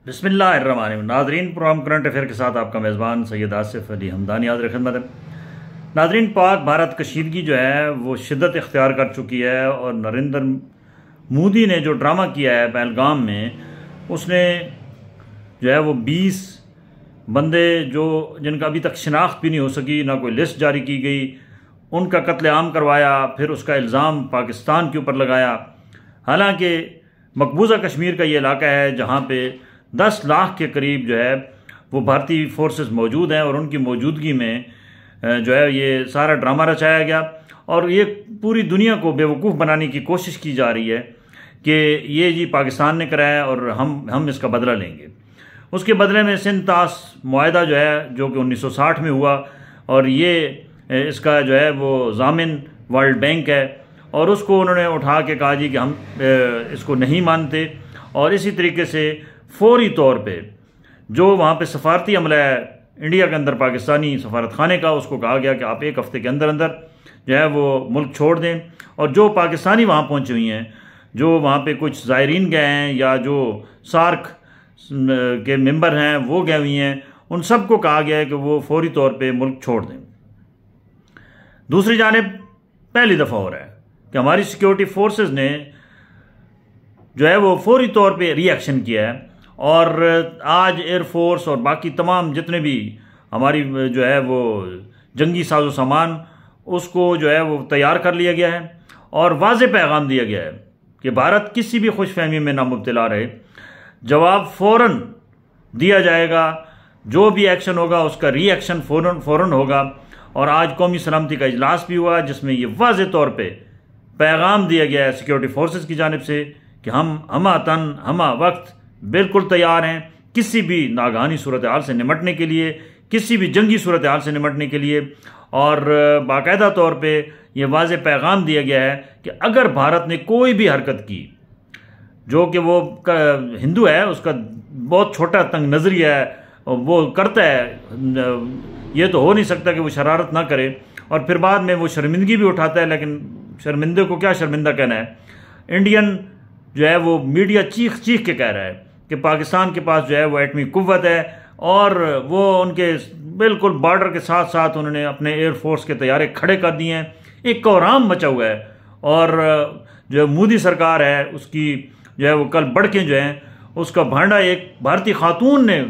बिस्मिल्लाहिर्रहमानिर्रहीम। नाज़रीन, programme current affair के साथ आपका मेज़बान सैयद आसिफ अली हमदानी हाज़िर खिदमत है। नाज़रीन, पाक भारत कशीदगी जो है वो शिद्दत इख्तियार कर चुकी है और नरेंद्र मोदी ने जो ड्रामा किया है पहलगाम में, उसने जो है वो 20 बंदे जो जिनका अभी तक शिनाख्त भी नहीं हो सकी, ना कोई लिस्ट जारी की गई, उनका कत्लेआम करवाया, फिर उसका इल्ज़ाम पाकिस्तान के ऊपर लगाया। हालांकि मकबूजा कश्मीर का ये इलाका है जहाँ पे 10 लाख के करीब जो है वो भारतीय फोर्सेस मौजूद हैं और उनकी मौजूदगी में जो है ये सारा ड्रामा रचाया गया और ये पूरी दुनिया को बेवकूफ़ बनाने की कोशिश की जा रही है कि ये जी पाकिस्तान ने कराया और हम इसका बदला लेंगे। उसके बदले में सिंध तास मुआहदा जो है, जो कि 1960 में हुआ, और ये इसका जो है वो ज़ामिन वर्ल्ड बैंक है और उसको उन्होंने उठा के कहा जी कि हम इसको नहीं मानते। और इसी तरीके से फौरी तौर पे जो वहाँ पे सफारती अमला है इंडिया के अंदर पाकिस्तानी सफारत खाने का, उसको कहा गया कि आप 1 हफ्ते के अंदर अंदर जो है वो मुल्क छोड़ दें। और जो पाकिस्तानी वहाँ पहुँचे हुई हैं, जो वहाँ पे कुछ ज़ायरीन गए हैं या जो सार्क के मेंबर हैं वो गए हुई हैं, उन सबको कहा गया है कि वो फौरी तौर पे मुल्क छोड़ दें। दूसरी जानिब पहली दफ़ा हो रहा है कि हमारी सिक्योरिटी फोर्सेस ने जो है वो फौरी तौर पे रिएक्शन किया है और आज एयरफोर्स और बाकी तमाम जितने भी हमारी जो है वो जंगी साजो सामान, उसको जो है वो तैयार कर लिया गया है और वाज़े पैगाम दिया गया है कि भारत किसी भी खुशफहमी में ना मुब्तला रहे, जवाब फ़ौरन दिया जाएगा, जो भी एक्शन होगा उसका रिएक्शन फ़ौरन होगा। और आज कौमी सलामती का इजलास भी हुआ जिसमें ये वाज़े तौर पे पैगाम दिया गया है सिक्योरिटी फोर्सेस की जानिब से कि हम तन हम वक्त बिल्कुल तैयार हैं किसी भी नागहानी सूरत हाल से निमटने के लिए, किसी भी जंगी सूरत हाल से निमटने के लिए। और बाकायदा तौर पे ये वाज़े पैगाम दिया गया है कि अगर भारत ने कोई भी हरकत की, जो कि वो हिंदू है, उसका बहुत छोटा तंग नज़रिया है, वो करता है, ये तो हो नहीं सकता कि वो शरारत ना करे और फिर बाद में वो शर्मिंदगी भी उठाता है। लेकिन शर्मिंदे को क्या शर्मिंदा कहना है। इंडियन जो है वो मीडिया चीख चीख के कह रहा है कि पाकिस्तान के पास जो है वो एटमी कुव्वत है और वो उनके बिल्कुल बॉर्डर के साथ साथ उन्होंने अपने एयरफोर्स के तैयारे खड़े कर दिए हैं। एक कोहराम मचा हुआ है और जो मोदी सरकार है उसकी जो है वो कल बढ़के जो है उसका भांडा एक भारतीय खातून ने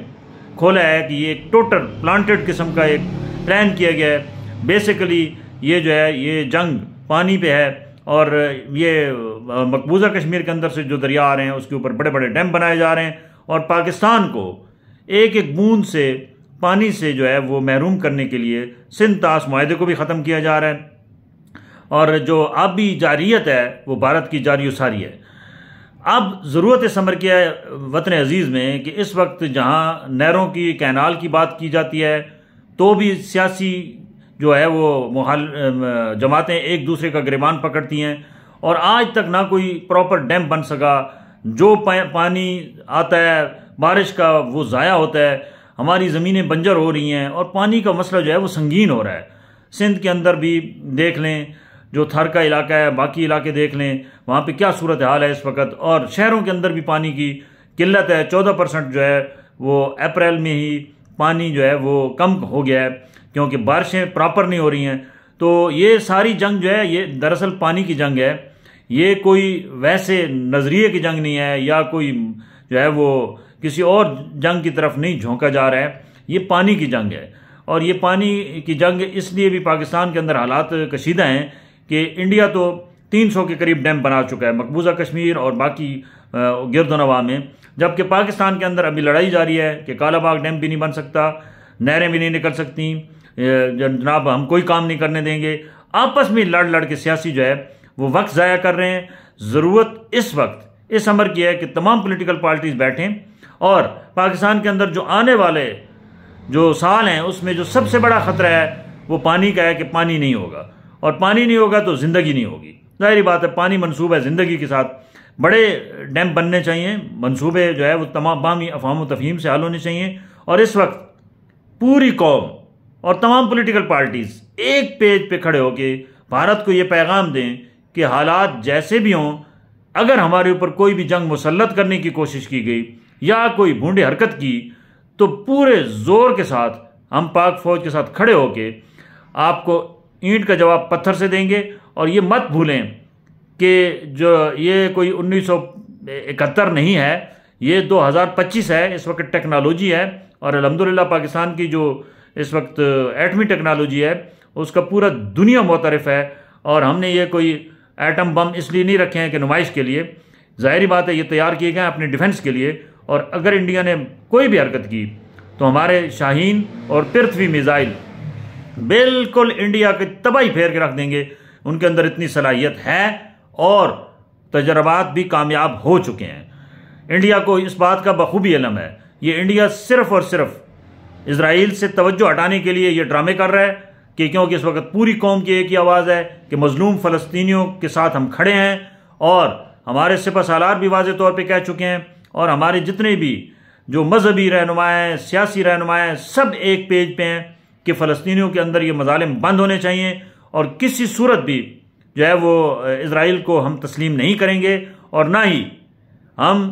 खोला है कि ये एक टोटल प्लांटेड किस्म का एक प्लान किया गया है। बेसिकली ये जो है ये जंग पानी पे है और ये मकबूजा कश्मीर के अंदर से जो दरिया आ रहे हैं उसके ऊपर बड़े बड़े डैम बनाए जा रहे हैं और पाकिस्तान को एक एक बूंद से पानी से जो है वो महरूम करने के लिए सिंध तास मुआहदे को भी ख़त्म किया जा रहा है और जो आबी जारियत है वो भारत की जारी उसारी है। अब ज़रूरत समर किया है वतन अजीज़ में कि इस वक्त जहाँ नहरों की कैनाल की बात की जाती है तो भी सियासी जो है वो जमातें एक दूसरे का गिरबान पकड़ती हैं और आज तक ना कोई प्रॉपर डैम बन सका। जो पानी आता है बारिश का वो ज़ाया होता है, हमारी ज़मीनें बंजर हो रही हैं और पानी का मसला जो है वो संगीन हो रहा है। सिंध के अंदर भी देख लें, जो थर का इलाका है, बाकी इलाके देख लें, वहाँ पे क्या सूरत हाल है इस वक्त। और शहरों के अंदर भी पानी की किल्लत है। 14% जो है वो अप्रैल में ही पानी जो है वो कम हो गया है क्योंकि बारिशें प्रॉपर नहीं हो रही हैं। तो ये सारी जंग जो है ये दरअसल पानी की जंग है, ये कोई वैसे नज़रिए की जंग नहीं है या कोई जो है वो किसी और जंग की तरफ नहीं झोंका जा रहा है, ये पानी की जंग है। और ये पानी की जंग इसलिए भी पाकिस्तान के अंदर हालात कशीदा हैं कि इंडिया तो 300 के करीब डैम बना चुका है मकबूजा कश्मीर और बाकी गिरदोनवा में, जबकि पाकिस्तान के अंदर अभी लड़ाई जारी है कि कालाबाग डैम भी नहीं बन सकता, नहरें भी नहीं निकल सकती, जनाब हम कोई काम नहीं करने देंगे। आपस में लड़ लड़ के सियासी जो है वो वक्त ज़ाया कर रहे हैं। ज़रूरत इस वक्त इस अमर की है कि तमाम पॉलिटिकल पार्टीज बैठें और पाकिस्तान के अंदर जो आने वाले जो साल हैं उसमें जो सबसे बड़ा ख़तरा है वो पानी का है कि पानी नहीं होगा और पानी नहीं होगा तो ज़िंदगी नहीं होगी। ज़ाहिर बात है, पानी मनसूब है ज़िंदगी के साथ। बड़े डैम बनने चाहिए, मंसूबे जो है वो तमाम बामी अफहाम तफहीम से हल होने चाहिए और इस वक्त पूरी कौम और तमाम पॉलिटिकल पार्टीज़ एक पेज पे खड़े होकर भारत को ये पैगाम दें कि हालात जैसे भी हों, अगर हमारे ऊपर कोई भी जंग मुसल्लत करने की कोशिश की गई या कोई भूंडी हरकत की तो पूरे जोर के साथ हम पाक फौज के साथ खड़े होके आपको ईंट का जवाब पत्थर से देंगे। और ये मत भूलें कि जो ये कोई 1971 नहीं है, ये 2025 है। इस वक्त टेक्नोलॉजी है और अल्हम्दुलिल्लाह पाकिस्तान की जो इस वक्त एटमी टेक्नोलॉजी है उसका पूरा दुनिया मुतरफ है। और हमने ये कोई एटम बम इसलिए नहीं रखे हैं कि नुमाइश के लिए, ज़ाहिरी बात है ये तैयार किए गए हैं अपने डिफेंस के लिए। और अगर इंडिया ने कोई भी हरकत की तो हमारे शाहीन और पृथ्वी मिसाइल बिल्कुल इंडिया की तबाही फेर के रख देंगे। उनके अंदर इतनी सलाहियत है और तजर्बात भी कामयाब हो चुके हैं। इंडिया को इस बात का बखूबी इल्म है। ये इंडिया सिर्फ और सिर्फ इजराइल से तवज्जो हटाने के लिए ये ड्रामे कर रहा है कि क्योंकि इस वक्त पूरी कौम की एक ही आवाज़ है कि मजलूम फ़लस्तीनियों के साथ हम खड़े हैं। और हमारे सिपह सालार भी वाज़े तौर पे कह चुके हैं और हमारे जितने भी जो मजहबी रहनुमा हैं, सियासी रहनुमा हैं, सब एक पेज पे हैं कि फ़लस्तीनियों के अंदर ये मजालिम बंद होने चाहिए और किसी सूरत भी जो है वो इजराइल को हम तस्लीम नहीं करेंगे और ना ही हम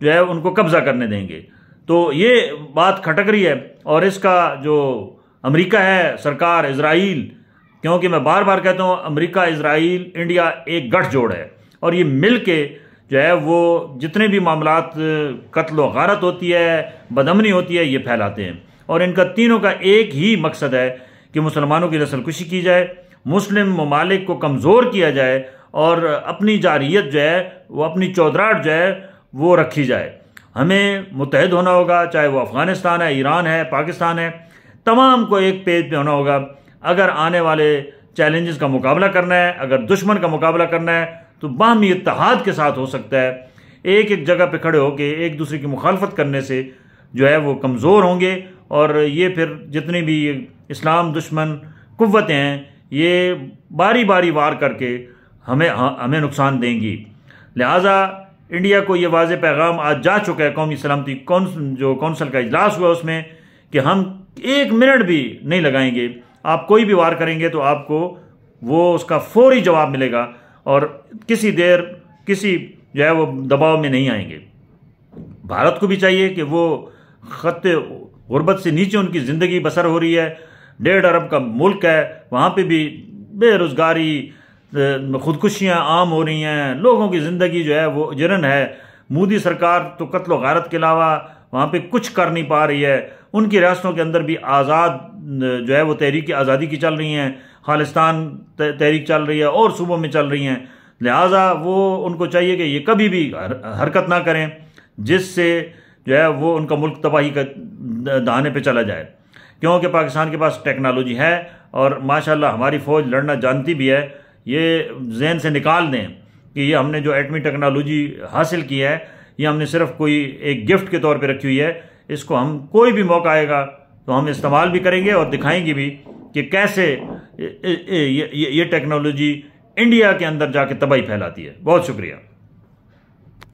जो है उनको कब्ज़ा करने देंगे। तो ये बात खटक रही है और इसका जो अमेरिका है, सरकार, इजराइल, क्योंकि मैं बार बार कहता हूँ अमेरिका, इजराइल, इंडिया एक गठजोड़ है और ये मिल के जो है वो जितने भी मामलात कत्ल व गारत होती है, बदअमनी होती है, ये फैलाते हैं। और इनका तीनों का एक ही मकसद है कि मुसलमानों की नस्लकुशी की जाए, मुस्लिम ममालिक को कमज़ोर किया जाए और अपनी जारियत जो है वो अपनी चौधराहट जो है वो रखी जाए। हमें मुत्तहिद होना होगा, चाहे वो अफ़गानिस्तान है, ईरान है, पाकिस्तान है, तमाम को एक पेज पे होना होगा। अगर आने वाले चैलेंजेस का मुकाबला करना है, अगर दुश्मन का मुकाबला करना है तो बाहमी इत्तेहाद के साथ हो सकता है। एक एक जगह पे खड़े होके एक दूसरे की मुखालफत करने से जो है वो कमज़ोर होंगे और ये फिर जितनी भी इस्लाम दुश्मन कुव्वतें हैं ये बारी बारी वार करके हमें नुकसान देंगी। लिहाजा इंडिया को ये वाज़ेह पैगाम आज जा चुका है कौमी सलामती जो कौंसल का इजलास हुआ उसमें कि हम 1 मिनट भी नहीं लगाएंगे। आप कोई भी वार करेंगे तो आपको वो उसका फौरी जवाब मिलेगा और किसी जो है वो दबाव में नहीं आएंगे। भारत को भी चाहिए कि वो खत्ते गुर्बत से नीचे उनकी ज़िंदगी बसर हो रही है, 1.5 अरब का मुल्क है, वहाँ पे भी बेरोज़गारी, खुदकुशियाँ आम हो रही हैं, लोगों की ज़िंदगी जो है वो जरन है। मोदी सरकार तो कत्ल गारत के अलावा वहाँ पे कुछ कर नहीं पा रही है। उनकी रियासतों के अंदर भी आज़ाद जो है वो तहरीक आज़ादी की चल रही हैं, खालिस्तान तहरीक चल रही है और सूबों में चल रही हैं। लिहाजा वो उनको चाहिए कि ये कभी भी हरकत ना करें जिससे जो है वो उनका मुल्क तबाही का दाने पे चला जाए। क्योंकि पाकिस्तान के पास टेक्नोलॉजी है और माशाल्लाह हमारी फ़ौज लड़ना जानती भी है। ये जहन से निकाल दें कि ये हमने जो एटमी टेक्नोलॉजी हासिल की है ये हमने सिर्फ कोई एक गिफ्ट के तौर पे रखी हुई है। इसको हम कोई भी मौका आएगा तो हम इस्तेमाल भी करेंगे और दिखाएंगे भी कि कैसे ये टेक्नोलॉजी इंडिया के अंदर जाके तबाही फैलाती है। बहुत शुक्रिया।